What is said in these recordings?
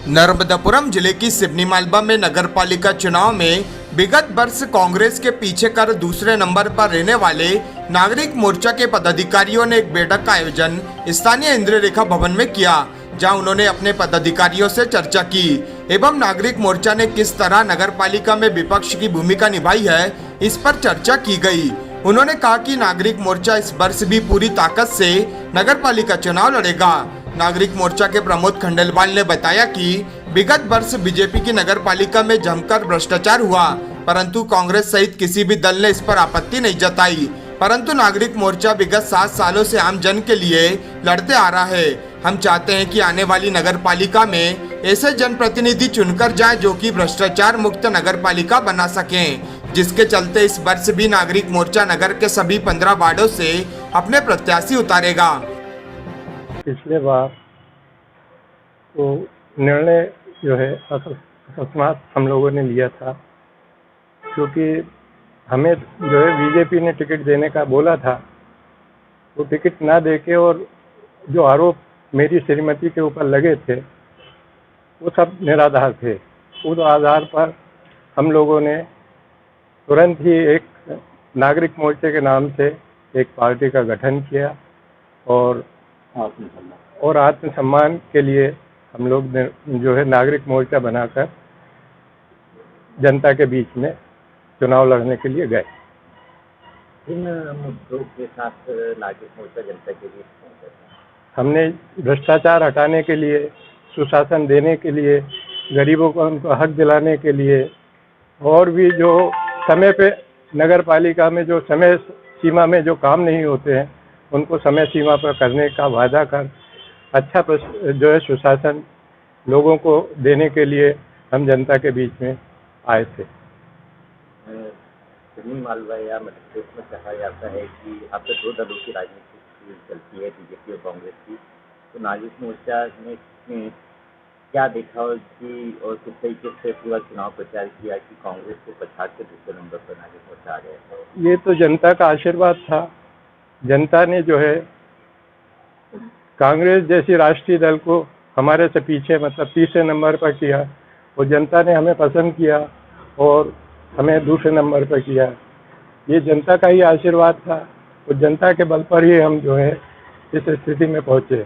नर्मदापुरम जिले की सिवनी मालवा में नगरपालिका चुनाव में विगत वर्ष कांग्रेस के पीछे कर दूसरे नंबर पर रहने वाले नागरिक मोर्चा के पदाधिकारियों ने एक बैठक का आयोजन स्थानीय इंद्र रेखा भवन में किया, जहां उन्होंने अपने पदाधिकारियों से चर्चा की एवं नागरिक मोर्चा ने किस तरह नगरपालिका में विपक्ष की भूमिका निभाई है, इस पर चर्चा की गई। उन्होंने कहा कि नागरिक मोर्चा इस वर्ष भी पूरी ताकत से नगरपालिका चुनाव लड़ेगा। नागरिक मोर्चा के प्रमोद खंडेलवाल ने बताया कि विगत वर्ष बीजेपी की नगरपालिका में जमकर भ्रष्टाचार हुआ, परंतु कांग्रेस सहित किसी भी दल ने इस पर आपत्ति नहीं जताई। परंतु नागरिक मोर्चा विगत 7 सालों से आम जन के लिए लड़ते आ रहा है। हम चाहते हैं कि आने वाली नगरपालिका में ऐसे जनप्रतिनिधि चुनकर जाए जो कि भ्रष्टाचार मुक्त नगरपालिका बना सकें, जिसके चलते इस वर्ष भी नागरिक मोर्चा नगर के सभी 15 वार्डों से अपने प्रत्याशी उतारेगा। पिछले बार तो निर्णय जो है अकस्मात हम लोगों ने लिया था, क्योंकि हमें जो है बीजेपी ने टिकट देने का बोला था, वो टिकट ना देके और जो आरोप मेरी श्रीमती के ऊपर लगे थे वो सब निराधार थे। उस आधार पर हम लोगों ने तुरंत ही एक नागरिक मोर्चे के नाम से एक पार्टी का गठन किया और आत्मसम्मान के लिए हम लोग ने जो है नागरिक मोर्चा बनाकर जनता के बीच में चुनाव लड़ने के लिए गए। इन मुद्दों के साथ नागरिक मोर्चा जनता के बीच पहुंचा। हमने भ्रष्टाचार हटाने के लिए, सुशासन देने के लिए, गरीबों को उनको हक दिलाने के लिए और भी जो समय पे नगर पालिका में जो समय सीमा में जो काम नहीं होते हैं उनको समय सीमा पर करने का वादा कर अच्छा जो है सुशासन लोगों को देने के लिए हम जनता के बीच में आए थे। सिवनी मालवा या मध्य प्रदेश में कहा जाता है कि अब तक 2 दलों की राजनीति चलती है, बीजेपी और कांग्रेस की, तो नागरिक मोर्चा ने क्या देखा और किस तरीके से पूरा चुनाव प्रचार किया कि कांग्रेस को पछाड़ के दूसरे नंबर पर नागरिक मोर्चा आ गया? ये तो जनता का आशीर्वाद था। जनता ने जो है कांग्रेस जैसी राष्ट्रीय दल को हमारे से पीछे मतलब तीसरे नंबर पर किया और जनता ने हमें पसंद किया और हमें दूसरे नंबर पर किया। ये जनता का ही आशीर्वाद था और जनता के बल पर ही हम जो है इस स्थिति में पहुंचे।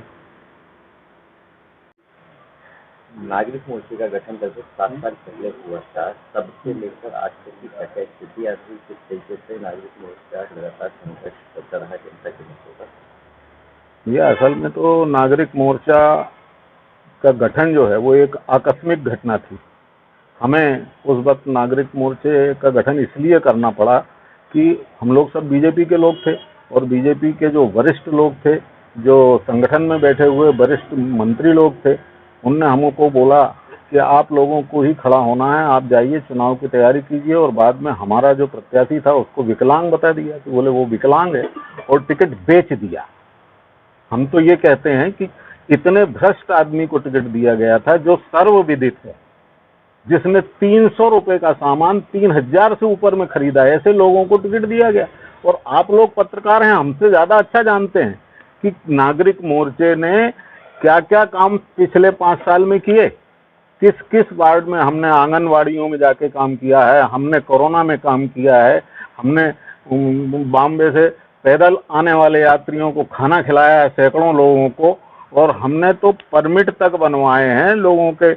नागरिक मोर्चे का गठन लगभग 7 साल पहले हुआ था, तब से लेकर आज तक की क्या स्थिति आ रही, किस तरीके से नागरिक मोर्चा लगातार संघर्ष करता रहा जनता के मुद्दों पर? ये असल में तो नागरिक मोर्चा का गठन जो है वो एक आकस्मिक घटना थी। हमें उस वक्त नागरिक मोर्चे का गठन इसलिए करना पड़ा कि हम लोग सब बीजेपी के लोग थे और बीजेपी के जो वरिष्ठ लोग थे, जो संगठन में बैठे हुए वरिष्ठ मंत्री लोग थे, उनने हमको बोला कि आप लोगों को ही खड़ा होना है, आप जाइए चुनाव की तैयारी कीजिए। और बाद में हमारा जो प्रत्याशी था उसको विकलांग बता दिया कि बोले वो विकलांग है और टिकट बेच दिया। हम तो ये कहते हैं कि इतने भ्रष्ट आदमी को टिकट दिया गया था जो सर्वविदित है, जिसने 300 रुपए का सामान 3000 से ऊपर में खरीदा, ऐसे लोगों को टिकट दिया गया। और आप लोग पत्रकार हैं, हमसे ज्यादा अच्छा जानते हैं कि नागरिक मोर्चे ने क्या क्या काम पिछले 5 साल में किए, किस किस वार्ड में हमने आंगनवाड़ियों में जाके काम किया है, हमने कोरोना में काम किया है, हमने बॉम्बे से पैदल आने वाले यात्रियों को खाना खिलाया है, सैकड़ों लोगों को, और हमने तो परमिट तक बनवाए हैं लोगों के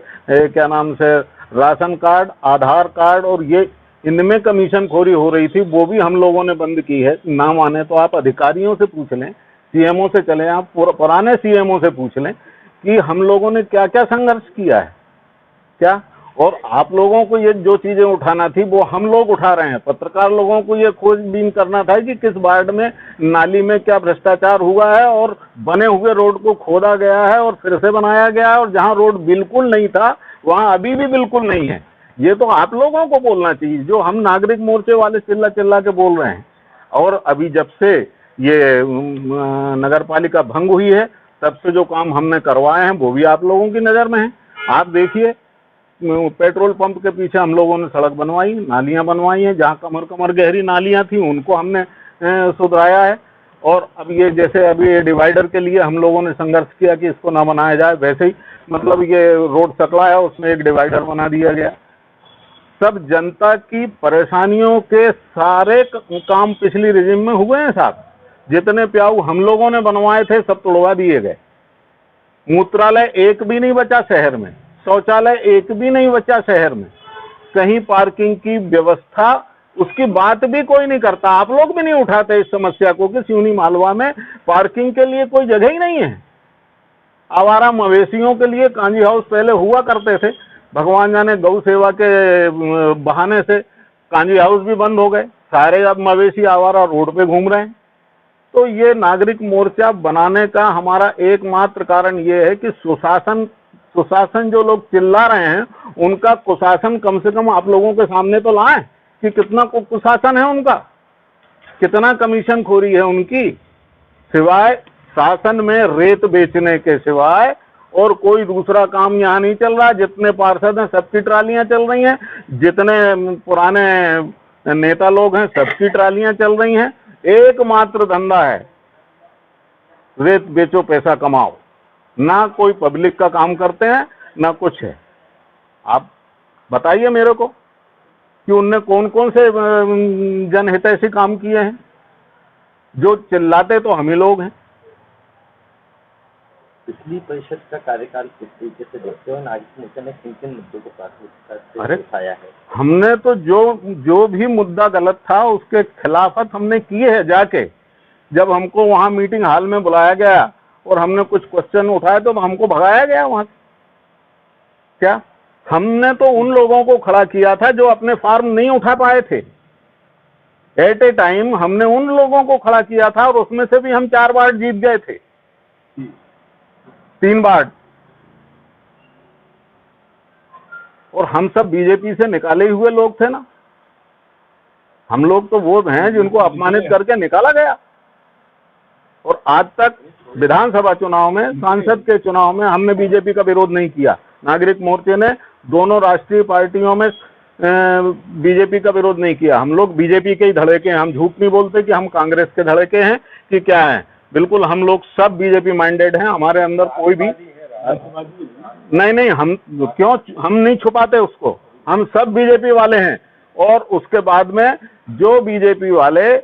क्या नाम से राशन कार्ड, आधार कार्ड, और ये इनमें कमीशन खोरी हो रही थी वो भी हम लोगों ने बंद की है। ना माने तो आप अधिकारियों से पूछ लें, सीएमओ से चले, आप पुराने सीएमओ से पूछ लें कि हम लोगों ने क्या क्या संघर्ष किया है क्या। और आप लोगों को ये जो चीजें उठाना थी वो हम लोग उठा रहे हैं। पत्रकार लोगों को ये खोजबीन करना था कि किस वार्ड में नाली में क्या भ्रष्टाचार हुआ है और बने हुए रोड को खोदा गया है और फिर से बनाया गया है, और जहां रोड बिल्कुल नहीं था वहां अभी भी बिल्कुल नहीं है। ये तो आप लोगों को बोलना चाहिए, जो हम नागरिक मोर्चे वाले चिल्ला चिल्ला के बोल रहे हैं। और अभी जब से ये नगर पालिका भंग हुई है तब से जो काम हमने करवाए हैं वो भी आप लोगों की नजर में है। आप देखिए, पेट्रोल पंप के पीछे हम लोगों ने सड़क बनवाई, नालियां बनवाई हैं, जहां कमर कमर गहरी नालियां थी उनको हमने सुधराया है। और अब ये जैसे अभी ये डिवाइडर के लिए हम लोगों ने संघर्ष किया कि इसको ना बनाया जाए, वैसे ही मतलब ये रोड सकला है उसमें एक डिवाइडर बना दिया गया। सब जनता की परेशानियों के सारे काम पिछली रिजिम में हुए हैं साहब। जितने प्याऊ हम लोगों ने बनवाए थे सब तोड़वा दिए गए। मूत्रालय एक भी नहीं बचा शहर में, शौचालय एक भी नहीं बचा शहर में, कहीं पार्किंग की व्यवस्था उसकी बात भी कोई नहीं करता। आप लोग भी नहीं उठाते इस समस्या को कि सिवनी मालवा में पार्किंग के लिए कोई जगह ही नहीं है। आवारा मवेशियों के लिए कांजी हाउस पहले हुआ करते थे, भगवान जाने गौ सेवा के बहाने से कांजी हाउस भी बंद हो गए, सारे अब मवेशी आवारा रोड पे घूम रहे हैं। तो ये नागरिक मोर्चा बनाने का हमारा एकमात्र कारण ये है कि सुशासन जो लोग चिल्ला रहे हैं उनका कुशासन कम से कम आप लोगों के सामने तो लाएं कि कितना कुशासन है उनका, कितना कमीशन खोरी है उनकी, सिवाय शासन में रेत बेचने के सिवाय और कोई दूसरा काम यहाँ नहीं चल रहा। जितने पार्षद हैं सबकी ट्रालियां चल रही हैं, जितने पुराने नेता लोग हैं सबकी ट्रालियां चल रही हैं। एकमात्र धंधा है रेत बेचो पैसा कमाओ, ना कोई पब्लिक का काम करते हैं ना कुछ है। आप बताइए मेरे को कि उनने कौन कौन से जनहितैषी काम किए हैं। जो चिल्लाते तो हम ही लोग हैं। पिछली परिषद का कार्यकाल किस तरीके से देखते हो? नागरिक मोर्चा ने किन किन मुद्दों को प्राथमिकता से उठाया है? हमने तो जो भी मुद्दा गलत था उसके खिलाफत हमने किए है। जाके जब हमको वहां मीटिंग हॉल में बुलाया गया और हमने कुछ क्वेश्चन उठाए तो हमको भगाया गया वहां। क्या हमने तो उन लोगों को खड़ा किया था जो अपने फॉर्म नहीं उठा पाए थे। एट ए टाइम हमने उन लोगों को खड़ा किया था और उसमें से भी हम 4 बार जीत गए थे, 3 बार। और हम सब बीजेपी से निकाले हुए लोग थे ना। हम लोग तो वो हैं जिनको अपमानित करके निकाला गया। और आज तक विधानसभा चुनाव में, सांसद के चुनाव में हमने बीजेपी का विरोध नहीं किया। नागरिक मोर्चे ने दोनों राष्ट्रीय पार्टियों में बीजेपी का विरोध नहीं किया। हम लोग बीजेपी के ही धड़े के हैं। हम झूठ नहीं बोलते कि हम कांग्रेस के धड़े के हैं कि क्या है। बिल्कुल हम लोग सब बीजेपी माइंडेड हैं। हमारे अंदर कोई भी नहीं, हम नहीं छुपाते उसको। हम सब बीजेपी वाले हैं। और उसके बाद में जो बीजेपी वाले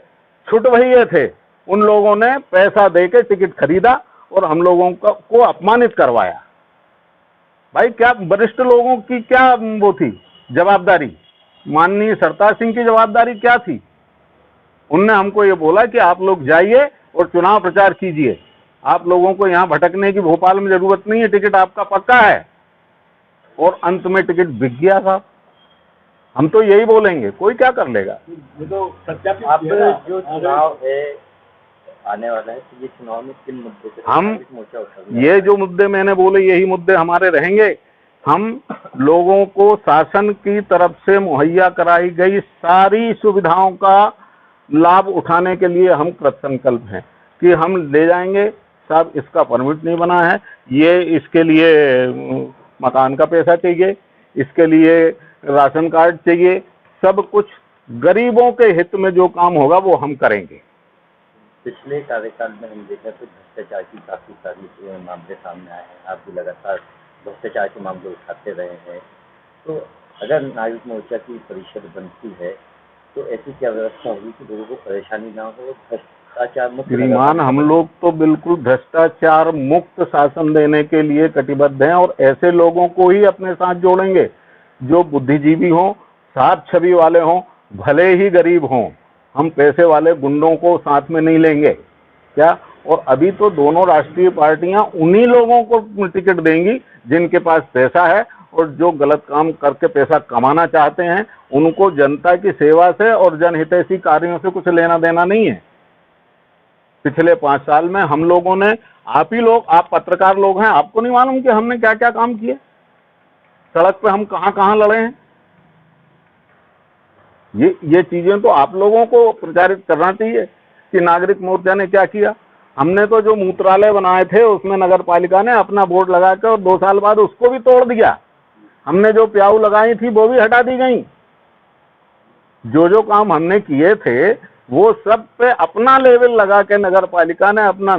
छुट भइये थे उन लोगों ने पैसा देके टिकट खरीदा और हम लोगों को अपमानित करवाया। भाई क्या वरिष्ठ लोगों की क्या वो थी जवाबदारी? माननीय सरताज सिंह की जवाबदारी क्या थी? उनने हमको ये बोला कि आप लोग जाइए और चुनाव प्रचार कीजिए। आप लोगों को यहाँ भटकने की भोपाल में जरूरत नहीं है, टिकट आपका पक्का है। और अंत में टिकट बिक गया था। हम तो यही बोलेंगे, कोई क्या कर लेगा। अब जो चुनाव है आने वाला है, तो ये चुनाव में किन मुद्दों पे हम मोर्चा उठाएगा? ये जो मुद्दे मैंने बोले यही मुद्दे हमारे रहेंगे। हम लोगों को शासन की तरफ से मुहैया कराई गई सारी सुविधाओं का लाभ उठाने के लिए हम कृतसंकल्प हैं कि हम ले जाएंगे। साहब इसका परमिट नहीं बना है, ये इसके लिए मकान का पैसा चाहिए, इसके लिए राशन कार्ड चाहिए, सब कुछ गरीबों के हित में जो काम होगा वो हम करेंगे। पिछले कार्यकाल में हम देखा तो भ्रष्टाचार की काफी सारी मामले सामने आए हैं। आप भी लगातार भ्रष्टाचार के मामले उठाते रहे हैं। तो अगर नागरिक मोर्चा की परिषद बनती है तो ऐसी क्या व्यवस्था होगी कि लोगों को परेशानी ना हो? भ्रष्टाचार मुक्त श्रीमान, हम लोग तो बिल्कुल भ्रष्टाचार मुक्त शासन देने के लिए कटिबद्ध हैं और ऐसे लोगों को ही अपने साथ जोड़ेंगे जो बुद्धिजीवी हों, साफ छवि वाले हों, भले ही गरीब हों। हम पैसे वाले गुंडों को साथ में नहीं लेंगे। क्या? और अभी तो दोनों राष्ट्रीय पार्टियां उन्हीं लोगों को टिकट देंगी जिनके पास पैसा है और जो गलत काम करके पैसा कमाना चाहते हैं। उनको जनता की सेवा से और जनहितैषी कार्यों से कुछ लेना देना नहीं है। पिछले 5 साल में हम लोगों ने, आप पत्रकार लोग हैं, आपको नहीं मालूम कि हमने क्या क्या काम किए? सड़क पे हम कहां कहां लड़े हैं। ये चीजें तो आप लोगों को प्रचारित करना चाहिए कि नागरिक मोर्चा ने क्या किया। हमने तो जो मूत्रालय बनाए थे उसमें नगर पालिका ने अपना बोर्ड लगा के और 2 साल बाद उसको भी तोड़ दिया। हमने जो प्याऊ लगाई थी वो भी हटा दी गई। जो काम हमने किए थे वो सब पे अपना लेवल लगा के नगर पालिका ने अपना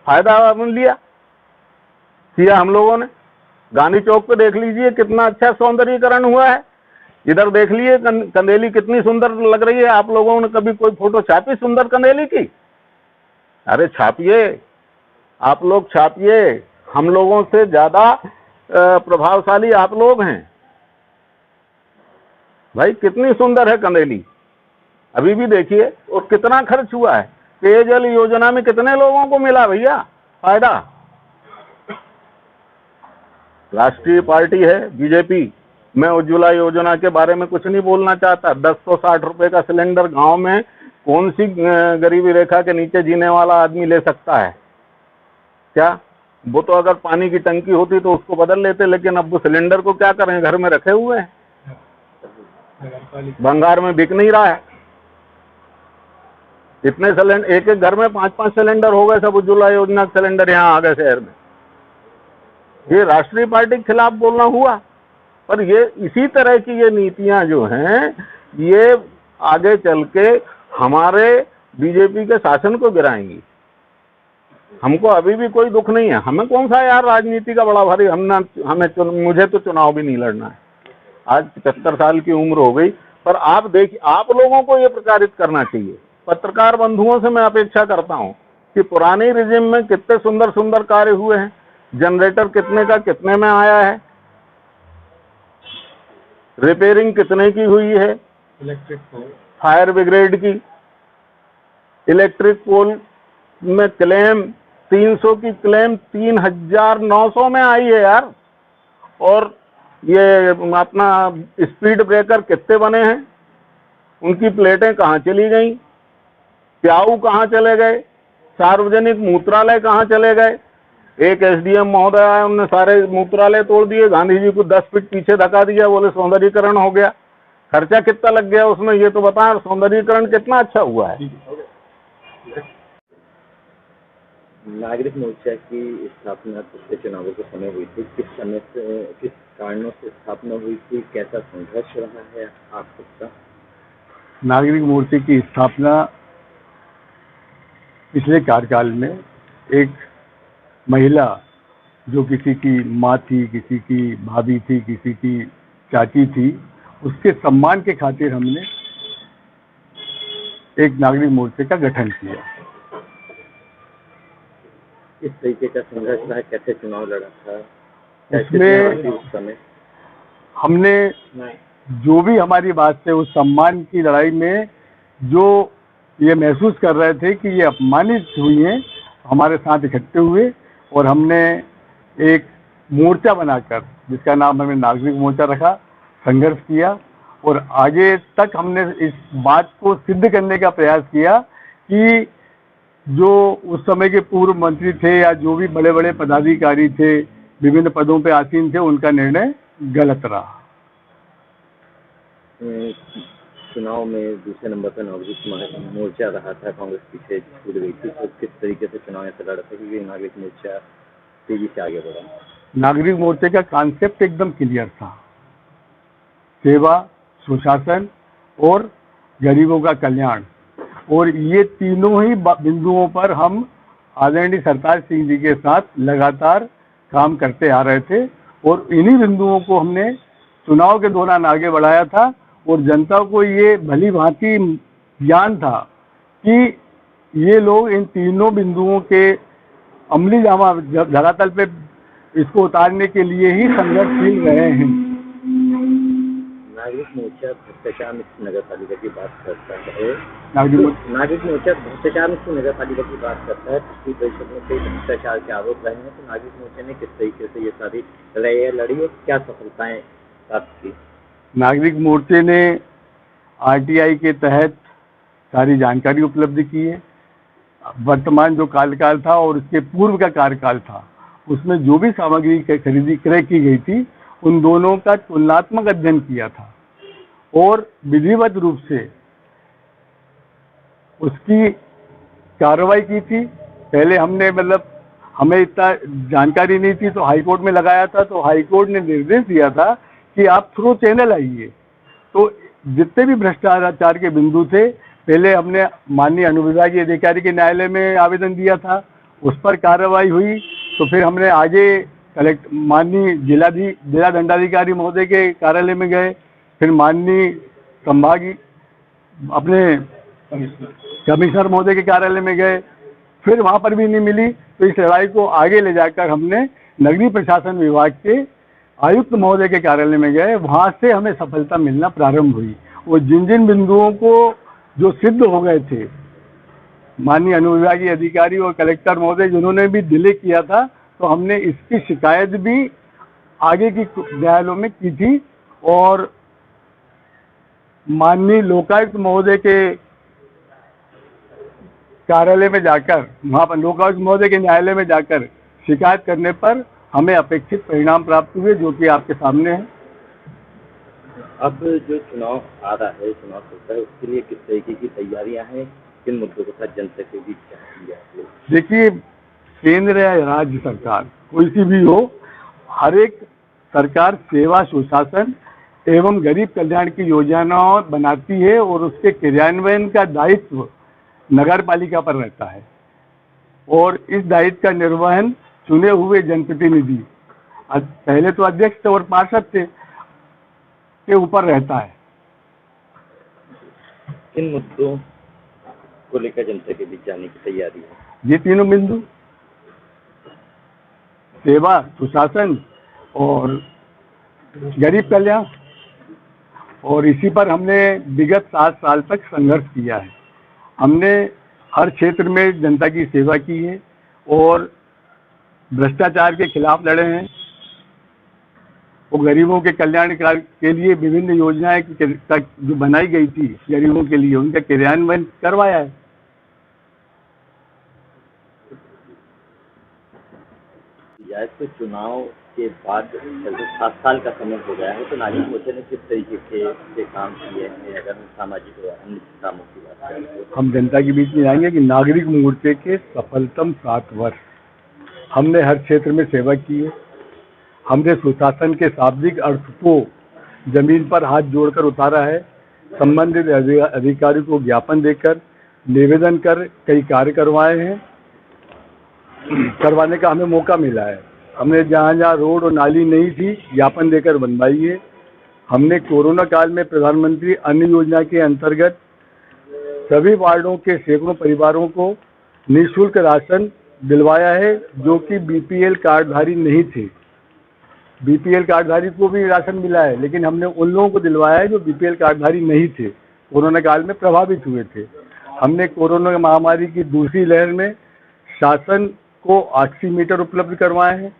फायदा लिया किया। हम लोगों ने गांधी चौक पे देख लीजिए कितना अच्छा सौंदर्यीकरण हुआ है। इधर देख लीजिए कंदेली कितनी सुंदर लग रही है। आप लोगों ने कभी कोई फोटो छापी सुंदर कंदेली की? अरे छापिए, आप लोग छापिए। हम लोगों से ज्यादा प्रभावशाली आप लोग हैं भाई। कितनी सुंदर है कंदेली, अभी भी देखिए। और कितना खर्च हुआ है। पेयजल योजना में कितने लोगों को मिला भैया फायदा। राष्ट्रीय पार्टी है बीजेपी। मैं उज्ज्वला योजना के बारे में कुछ नहीं बोलना चाहता। 1060 रुपए का सिलेंडर गांव में कौन सी गरीबी रेखा के नीचे जीने वाला आदमी ले सकता है क्या? वो तो अगर पानी की टंकी होती तो उसको बदल लेते, लेकिन अब वो सिलेंडर को क्या करें, घर में रखे हुए हैं। भंगार में बिक नहीं रहा है। इतने सिलेंडर, एक एक घर में 5-5 सिलेंडर हो गए। सब उज्ज्वला योजना के सिलेंडर यहाँ आ गए शहर में। ये राष्ट्रीय पार्टी के खिलाफ बोलना हुआ। पर ये इसी तरह की ये नीतियां जो हैं, ये आगे चल के हमारे बीजेपी के शासन को गिराएंगी। हमको अभी भी कोई दुख नहीं है। हमें कौन सा यार राजनीति का बड़ा भारी, मुझे तो चुनाव भी नहीं लड़ना है। आज 75 साल की उम्र हो गई। पर आप देखिए, आप लोगों को ये प्रचारित करना चाहिए। पत्रकार बंधुओं से मैं अपेक्षा करता हूं कि पुराने रिजिम में कितने सुंदर सुंदर कार्य हुए हैं। जनरेटर कितने का कितने में आया है, रिपेयरिंग कितने की हुई है, इलेक्ट्रिक पोल, फायर ब्रिगेड की, इलेक्ट्रिक पोल में क्लेम 300 की क्लेम 3900 में आई है यार। और ये अपना स्पीड ब्रेकर कितने बने हैं, उनकी प्लेटें कहाँ चली गई, प्याऊ कहाँ चले गए, सार्वजनिक मूत्रालय कहाँ चले गए। एक एसडीएम महोदय आए, उन्होंने सारे मूत्रालय तोड़ दिए, गांधी जी को 10 फीट पीछे धका दिया, बोले सौंदर्यीकरण हो गया। खर्चा कितना लग गया उसमें ये तो बताएं, सौंदर्यीकरण कितना अच्छा हुआ है। नागरिक मोर्चा की स्थापना पिछले चुनावों के समय हुई थी। किस समय से, किस कारणों से स्थापना हुई थी, कैसा संघर्ष रहा है आप सबका? नागरिक मोर्चे की स्थापना पिछले कार्यकाल में एक महिला जो किसी की माँ थी, किसी की भाभी थी, किसी की चाची थी, उसके सम्मान के खातिर हमने एक नागरिक मोर्चे का गठन किया। इस तरीके का संघर्ष रहा, कैसे चुनाव लड़ा था उसमें उस समय? हमने जो भी हमारी बात से उस सम्मान की लड़ाई में जो ये महसूस कर रहे थे कि ये अपमानित हुई हैं, हमारे साथ इकट्ठे हुए और हमने एक मोर्चा बनाकर जिसका नाम हमने नागरिक मोर्चा रखा, संघर्ष किया और आगे तक हमने इस बात को सिद्ध करने का प्रयास किया कि जो उस समय के पूर्व मंत्री थे या जो भी बड़े बड़े पदाधिकारी थे, विभिन्न पदों पे आसीन थे, उनका निर्णय गलत रहा। चुनाव में दूसरे नंबर पर नागरिक मोर्चा रहा था, कांग्रेस पीछे छूट गई थी, तो किस तरीके से चुनाव ऐसा लड़ा था कि नागरिक मोर्चा तेजी से आगे बढ़ा? नागरिक मोर्चे का कॉन्सेप्ट एकदम क्लियर था, सेवा, सुशासन और गरीबों का कल्याण। और ये तीनों ही बिंदुओं पर हम आदरणीय सरताज सिंह जी के साथ लगातार काम करते आ रहे थे और इन्हीं बिंदुओं को हमने चुनाव के दौरान आगे बढ़ाया था। और जनता को ये भली भांति ज्ञान था कि ये लोग इन तीनों बिंदुओं के अमली जामा धरातल पे इसको उतारने के लिए ही संघर्षशील रहे हैं। नागरिक मोर्चा भ्रष्टाचार मुक्त नगर पालिका की बात करता है। नागरिक मोर्चा भ्रष्टाचार मुक्त नगर पालिका की बात करता है। पिछली परिषद में कई भ्रष्टाचार के आरोप रहे हैं, तो नागरिक मोर्चा ने किस तरीके से ये सारी लड़ी और क्या सफलताएं प्राप्त की? नागरिक मोर्चे ने आरटीआई के तहत सारी जानकारी उपलब्ध की है। वर्तमान जो कार्यकाल था और उसके पूर्व का कार्यकाल था, उसमें जो भी सामग्री खरीदी क्रय की गई थी, उन दोनों का तुलनात्मक अध्ययन किया था और विधिवत रूप से उसकी कार्रवाई की थी। पहले हमने हमें इतना जानकारी नहीं थी तो हाईकोर्ट में लगाया था, तो हाईकोर्ट ने निर्देश दिया था कि आप थ्रू चैनल आइए। तो जितने भी भ्रष्टाचार के बिंदु थे पहले हमने माननीय अनुविभागीय अधिकारी के न्यायालय में आवेदन दिया था, उस पर कार्रवाई हुई, तो फिर हमने आगे माननीय जिला दंडाधिकारी महोदय के कार्यालय में गए, फिर माननीय संभागीय अपने कमिश्नर महोदय के कार्यालय में गए, फिर वहाँ पर भी नहीं मिली, तो इस लड़ाई को आगे ले जाकर हमने नगरीय प्रशासन विभाग के आयुक्त महोदय के कार्यालय में गए, वहाँ से हमें सफलता मिलना प्रारंभ हुई। वो जिन जिन बिंदुओं को जो सिद्ध हो गए थे, माननीय अनुविभागीय अधिकारी और कलेक्टर महोदय जिन्होंने भी डिले किया था, तो हमने इसकी शिकायत भी आगे की न्यायालयों में की थी और माननीय लोकायुक्त महोदय के कार्यालय में जाकर, वहाँ पर लोकायुक्त महोदय के न्यायालय में जाकर शिकायत करने पर हमें अपेक्षित परिणाम प्राप्त हुए, जो कि आपके सामने है। अब जो चुनाव आ रहा है, चुनाव चलता है, उसके लिए किस तरीके की तैयारियां हैं, किन मुद्दों के साथ जनता के बीच क्या है? देखिए, केंद्र या राज्य सरकार कोई सी भी हो, हर एक सरकार सेवा, सुशासन एवं गरीब कल्याण की योजनाएं बनाती है और उसके क्रियान्वयन का दायित्व नगर पालिका पर रहता है और इस दायित्व का निर्वहन चुने हुए जनप्रतिनिधि, पहले तो अध्यक्ष और पार्षद थे, के ऊपर रहता है। किन मुद्दों को लेकर जनता के बीच जाने की तैयारी है? ये तीनों बिंदु, सेवा, सुशासन और गरीब कल्याण, और इसी पर हमने विगत 7 साल तक संघर्ष किया है। हमने हर क्षेत्र में जनता की सेवा की है और भ्रष्टाचार के खिलाफ लड़े हैं और गरीबों के कल्याण के लिए विभिन्न योजनाएं जो बनाई गई थी गरीबों के लिए, उनका क्रियान्वयन करवाया है। तो चुनाव के बाद 7 साल का समय हो गया है, तो नागरिक मोर्चा ने किस तरीके से काम किए हैं? अगर सामाजिक और अन्य कामों की बात करें तो हम जनता के बीच में जाएंगे कि नागरिक मोर्चे के सफलतम 7 वर्ष हमने हर क्षेत्र में सेवा की है। हमने सुशासन के शाब्दिक अर्थ को जमीन पर हाथ जोड़कर उतारा है। संबंधित अधिकारी को ज्ञापन देकर, निवेदन कर कई कार्य करवाए हैं, करवाने का हमें मौका मिला है। हमने जहाँ जहाँ रोड और नाली नहीं थी, ज्ञापन देकर बनवाई है। हमने कोरोना काल में प्रधानमंत्री अन्न योजना के अंतर्गत सभी वार्डों के सैकड़ों परिवारों को निःशुल्क राशन दिलवाया है, जो कि बीपीएल कार्डधारी नहीं थे। बीपीएल कार्डधारी को भी राशन मिला है, लेकिन हमने उन लोगों को दिलवाया है जो बीपीएल कार्डधारी नहीं थे, कोरोना काल में प्रभावित हुए थे। हमने कोरोना महामारी की दूसरी लहर में शासन को ऑक्सीमीटर उपलब्ध करवाए हैं,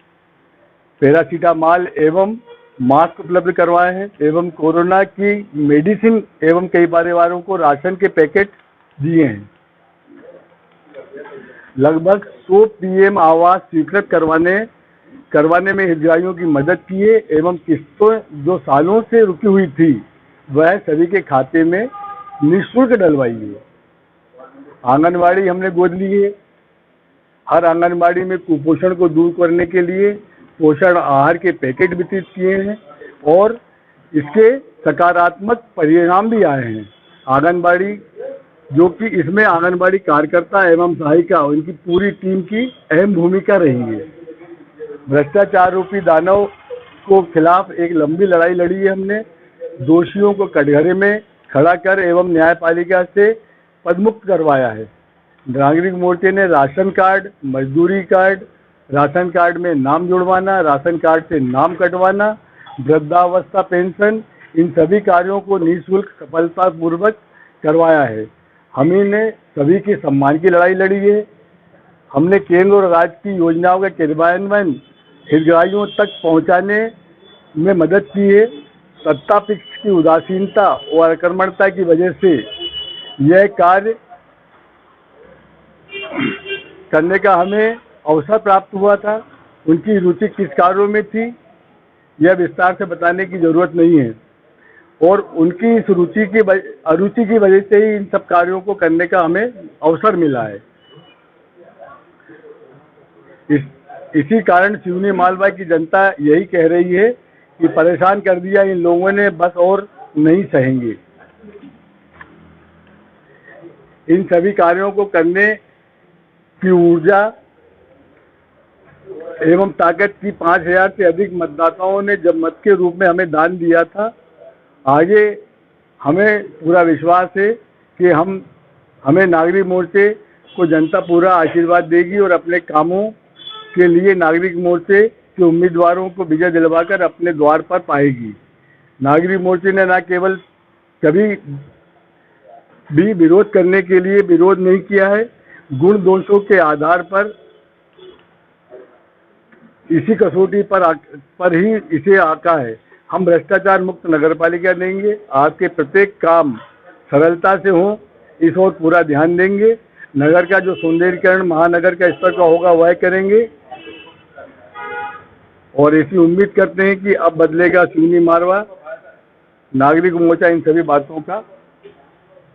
पैरासीटामॉल एवं मास्क उपलब्ध करवाए हैं एवं कोरोना की मेडिसिन एवं कई परिवारों को राशन के पैकेट दिए हैं। लगभग 100 पीएम आवास स्वीकृत करवाने में हितग्राहियों की मदद की है एवं किस्तों जो सालों से रुकी हुई थी वह सभी के खाते में निःशुल्क डलवाई है। आंगनबाड़ी हमने गोद ली है। हर आंगनबाड़ी में कुपोषण को दूर करने के लिए पोषण आहार के पैकेट वितरित किए हैं और इसके सकारात्मक परिणाम भी आए हैं। आंगनबाड़ी जो कि इसमें आंगनबाड़ी कार्यकर्ता एवं सहायिका उनकी पूरी टीम की अहम भूमिका रही है। भ्रष्टाचार रूपी दानव को खिलाफ एक लंबी लड़ाई लड़ी है हमने। दोषियों को कटघरे में खड़ा कर एवं न्यायपालिका से पदमुक्त करवाया है। नागरिक मोर्चे ने राशन कार्ड, मजदूरी कार्ड, राशन कार्ड में नाम जुड़वाना, राशन कार्ड से नाम कटवाना, वृद्धावस्था पेंशन, इन सभी कार्यों को निःशुल्क सफलतापूर्वक करवाया है। हम ही ने सभी के सम्मान की लड़ाई लड़ी है। हमने केंद्र और राज्य की योजनाओं का क्रियान्वयन हितग्राहियों तक पहुंचाने में मदद की है। सत्ता पक्ष की उदासीनता और आक्रमणता की वजह से यह कार्य करने का हमें अवसर प्राप्त हुआ था। उनकी रुचि किस कार्यों में थी यह विस्तार से बताने की जरूरत नहीं है और उनकी इस अरुचि की वजह से ही इन सब कार्यों को करने का हमें अवसर मिला है। इसी कारण सिवनी मालवा की जनता यही कह रही है कि परेशान कर दिया इन लोगों ने, बस और नहीं सहेंगे। इन सभी कार्यों को करने की ऊर्जा एवं ताकत की 5000 से अधिक मतदाताओं ने जब मत के रूप में हमें दान दिया था। आगे हमें पूरा विश्वास है कि हमें नागरिक मोर्चे को जनता पूरा आशीर्वाद देगी और अपने कामों के लिए नागरिक मोर्चे के उम्मीदवारों को विजय दिलवाकर अपने द्वार पर पाएगी। नागरिक मोर्चे ने न केवल कभी भी विरोध करने के लिए विरोध नहीं किया है, गुण दोषों के आधार पर इसी कसौटी पर ही इसे आका है। हम भ्रष्टाचार मुक्त नगरपालिका देंगे। आपके प्रत्येक काम सरलता से हो, इस ओर पूरा ध्यान देंगे। नगर का जो सौंदर्यीकरण महानगर का स्तर का होगा वह करेंगे और ऐसी उम्मीद करते हैं कि अब बदलेगा सिवनी मारवा। नागरिक मोर्चा इन सभी बातों का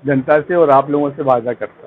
जनता से और आप लोगों से वादा करता है।